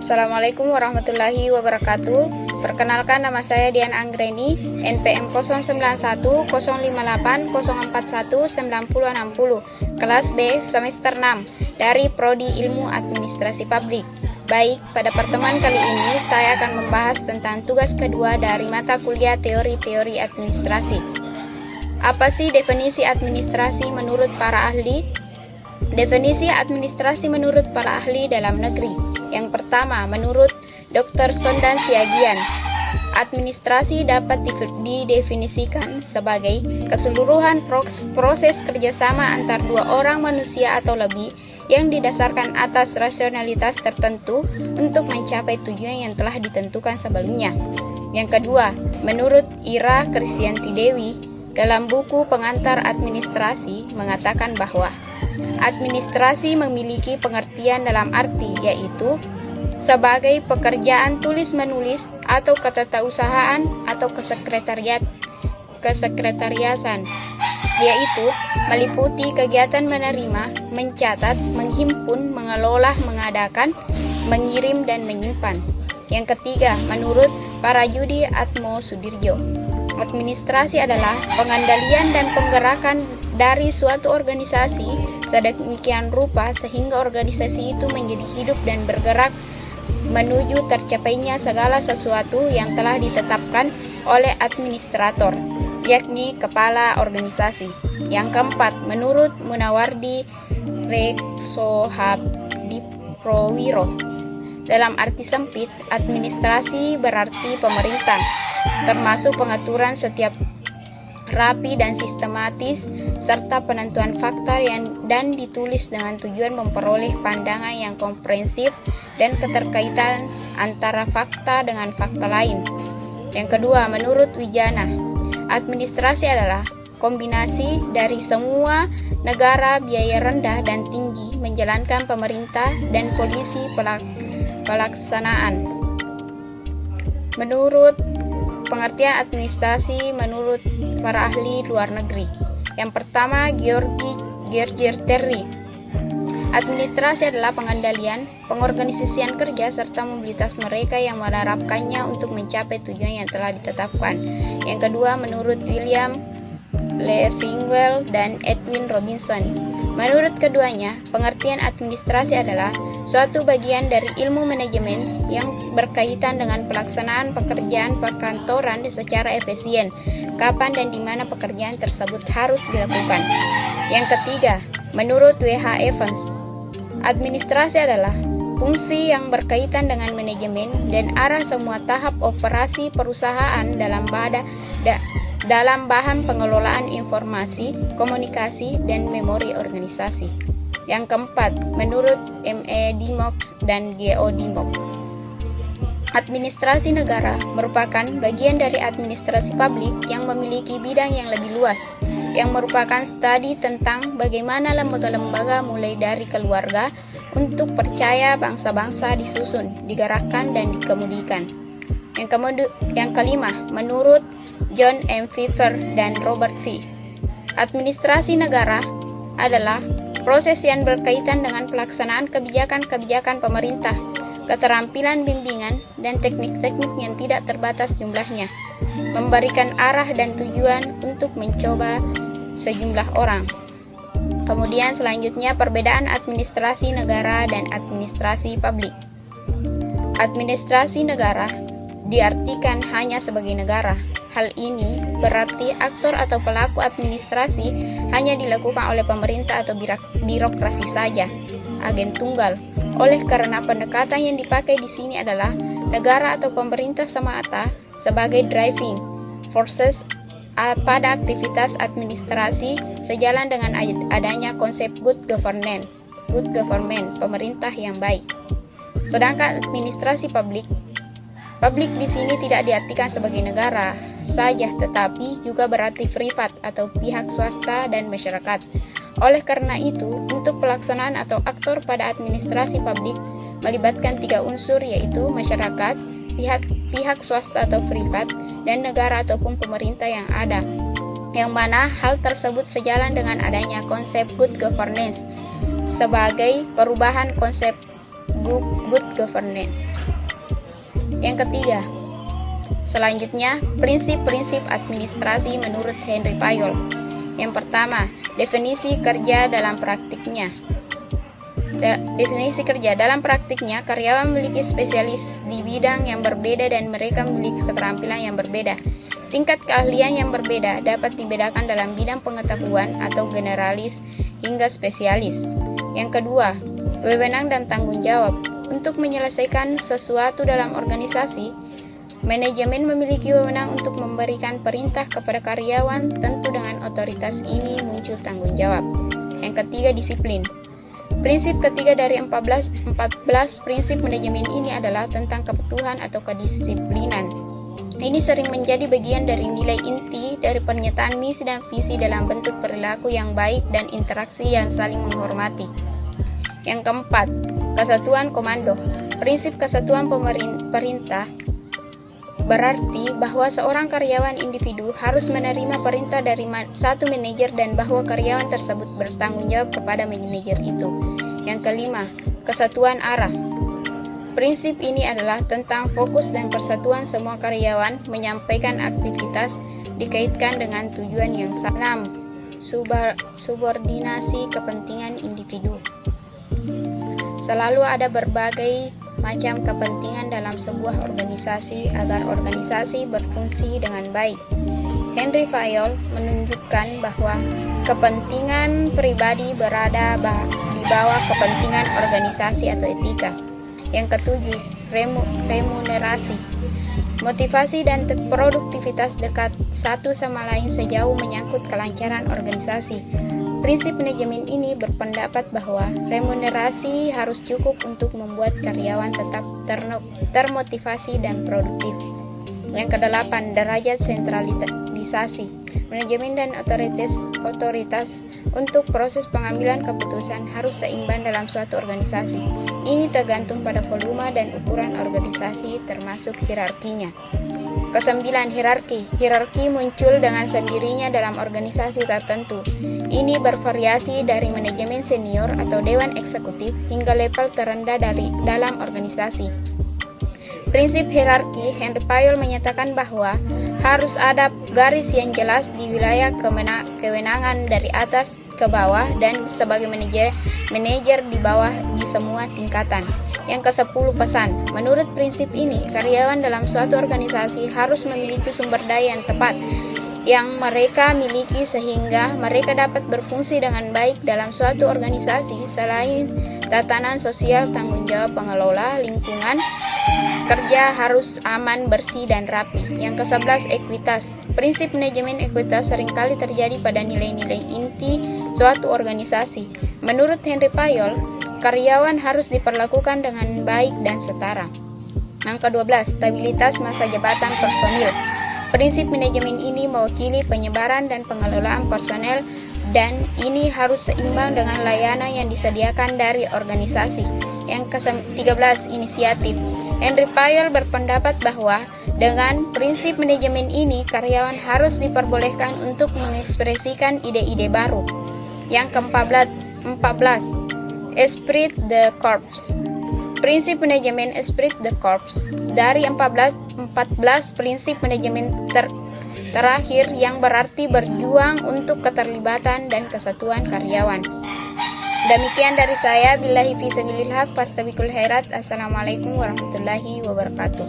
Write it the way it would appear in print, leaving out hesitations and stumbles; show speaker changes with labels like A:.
A: Assalamualaikum warahmatullahi wabarakatuh. Perkenalkan, nama saya Dian Anggreni, NPM 0911-058-041-9060, kelas B semester 6 dari Prodi Ilmu Administrasi Publik. Baik, pada pertemuan kali ini saya akan membahas tentang tugas kedua dari mata kuliah teori-teori administrasi. Apa sih definisi administrasi menurut para ahli? Definisi administrasi menurut para ahli dalam negeri. Yang pertama, menurut Dr. Sondan Siagian, administrasi dapat didefinisikan sebagai keseluruhan proses kerjasama antar dua orang manusia atau lebih yang didasarkan atas rasionalitas tertentu untuk mencapai tujuan yang telah ditentukan sebelumnya. Yang kedua, menurut Ira Krisyanti Dewi, dalam buku Pengantar Administrasi mengatakan bahwa administrasi memiliki pengertian dalam arti yaitu sebagai pekerjaan tulis-menulis atau ketetausahaan atau kesekretariasan, yaitu meliputi kegiatan menerima, mencatat, menghimpun, mengelola, mengadakan, mengirim, dan menyimpan. Yang ketiga, menurut Parayudi Atmosudirjo, administrasi adalah pengendalian dan penggerakan dari suatu organisasi sedemikian rupa sehingga organisasi itu menjadi hidup dan bergerak menuju tercapainya segala sesuatu yang telah ditetapkan oleh administrator, yakni kepala organisasi. Yang keempat, menurut Munawardi Reksohabdiprowiro, dalam arti sempit, administrasi berarti pemerintah, termasuk pengaturan setiap rapi dan sistematis, serta penentuan fakta dan ditulis dengan tujuan memperoleh pandangan yang komprehensif dan keterkaitan antara fakta dengan fakta lain. Yang kedua, menurut Wijana, administrasi adalah kombinasi dari semua negara biaya rendah dan tinggi menjalankan pemerintah dan polisi pelaksanaan. Menurut pengertian administrasi menurut para ahli luar negeri. Yang pertama, George Terry. Administrasi adalah pengendalian, pengorganisasian kerja serta mobilitas mereka yang menerapkannya untuk mencapai tujuan yang telah ditetapkan. Yang kedua, menurut William Leffingwell dan Edwin Robinson. Menurut keduanya, pengertian administrasi adalah suatu bagian dari ilmu manajemen yang berkaitan dengan pelaksanaan pekerjaan perkantoran secara efisien, kapan dan di mana pekerjaan tersebut harus dilakukan. Yang ketiga, menurut W.H. Evans, administrasi adalah fungsi yang berkaitan dengan manajemen dan arah semua tahap operasi perusahaan dalam bahan pengelolaan informasi, komunikasi, dan memori organisasi. Yang keempat, menurut M.E. Dimock dan G.O. Dimock, administrasi negara merupakan bagian dari administrasi publik yang memiliki bidang yang lebih luas, yang merupakan studi tentang bagaimana lembaga-lembaga mulai dari keluarga untuk percaya bangsa-bangsa disusun, digerakkan, dan dikemudikan. Yang kelima, menurut John M. Pfeiffer dan Robert V., administrasi negara adalah proses yang berkaitan dengan pelaksanaan kebijakan-kebijakan pemerintah, keterampilan bimbingan, dan teknik-teknik yang tidak terbatas jumlahnya, memberikan arah dan tujuan untuk mencoba sejumlah orang. Kemudian selanjutnya, perbedaan administrasi negara dan administrasi publik. Administrasi negara diartikan hanya sebagai negara. Hal ini berarti aktor atau pelaku administrasi hanya dilakukan oleh pemerintah atau birokrasi saja, agen tunggal. Oleh karena pendekatan yang dipakai di sini adalah negara atau pemerintah semata sebagai driving forces pada aktivitas administrasi, sejalan dengan adanya konsep good government, pemerintah yang baik. Sedangkan administrasi publik di sini tidak diartikan sebagai negara saja, tetapi juga berarti privat atau pihak swasta dan masyarakat. Oleh karena itu, untuk pelaksanaan atau aktor pada administrasi publik melibatkan 3 unsur, yaitu masyarakat, pihak swasta atau privat, dan negara ataupun pemerintah yang ada, yang mana hal tersebut sejalan dengan adanya konsep good governance sebagai perubahan konsep good governance. Yang ketiga, selanjutnya, prinsip-prinsip administrasi menurut Henry Fayol. Yang pertama, definisi kerja dalam praktiknya. Definisi kerja dalam praktiknya, karyawan memiliki spesialis di bidang yang berbeda dan mereka memiliki keterampilan yang berbeda. Tingkat keahlian yang berbeda dapat dibedakan dalam bidang pengetahuan atau generalis hingga spesialis. Yang kedua, wewenang dan tanggung jawab. Untuk menyelesaikan sesuatu dalam organisasi, manajemen memiliki wewenang untuk memberikan perintah kepada karyawan, tentu dengan otoritas ini muncul tanggung jawab. Yang ketiga, disiplin. Prinsip ketiga dari 14 prinsip manajemen ini adalah tentang kepatuhan atau kedisiplinan. Ini sering menjadi bagian dari nilai inti dari pernyataan misi dan visi dalam bentuk perilaku yang baik dan interaksi yang saling menghormati. Yang keempat, kesatuan komando. Prinsip kesatuan perintah berarti bahwa seorang karyawan individu harus menerima perintah dari satu manajer dan bahwa karyawan tersebut bertanggung jawab kepada manajer itu. Yang kelima, kesatuan arah. Prinsip ini adalah tentang fokus dan persatuan semua karyawan menyampaikan aktivitas dikaitkan dengan tujuan yang sama. 6. Subordinasi kepentingan individu. Selalu ada berbagai macam kepentingan dalam sebuah organisasi agar organisasi berfungsi dengan baik. Henry Fayol menunjukkan bahwa kepentingan pribadi berada di bawah kepentingan organisasi atau etika. Yang ketujuh, remunerasi. Motivasi dan produktivitas dekat satu sama lain sejauh menyangkut kelancaran organisasi. Prinsip manajemen ini berpendapat bahwa remunerasi harus cukup untuk membuat karyawan tetap termotivasi dan produktif. Yang kedelapan, derajat sentralisasi. Manajemen dan otoritas untuk proses pengambilan keputusan harus seimbang dalam suatu organisasi. Ini tergantung pada volume dan ukuran organisasi termasuk hierarkinya. Kesembilan, hierarki. Hierarki muncul dengan sendirinya dalam organisasi tertentu. Ini bervariasi dari manajemen senior atau dewan eksekutif hingga level terendah dalam organisasi. Prinsip hierarki, Henry Fayol menyatakan bahwa harus ada garis yang jelas di wilayah kewenangan dari atas ke bawah dan sebagai manajer di bawah di semua tingkatan. Yang ke-10, pesan. Menurut prinsip ini, karyawan dalam suatu organisasi harus memiliki sumber daya yang tepat yang mereka miliki sehingga mereka dapat berfungsi dengan baik dalam suatu organisasi. Selain tatanan sosial, tanggung jawab pengelola lingkungan kerja harus aman, bersih, dan rapi. Yang ke-11, ekuitas. Prinsip manajemen ekuitas seringkali terjadi pada nilai-nilai inti suatu organisasi. Menurut Henry Fayol, karyawan harus diperlakukan dengan baik dan setara. Yang ke-12, stabilitas masa jabatan personil. Prinsip manajemen ini mewakili penyebaran dan pengelolaan personel dan ini harus seimbang dengan layanan yang disediakan dari organisasi. Yang ke-13, inisiatif. Henry Fayol berpendapat bahwa dengan prinsip manajemen ini, karyawan harus diperbolehkan untuk mengekspresikan ide-ide baru. Yang ke-14, esprit de corps. Prinsip manajemen esprit de corps. Dari 14 prinsip manajemen terakhir yang berarti berjuang untuk keterlibatan dan kesatuan karyawan. Demikian dari saya, billahi fisabilillah, fastabikul khairat. Assalamualaikum warahmatullahi wabarakatuh.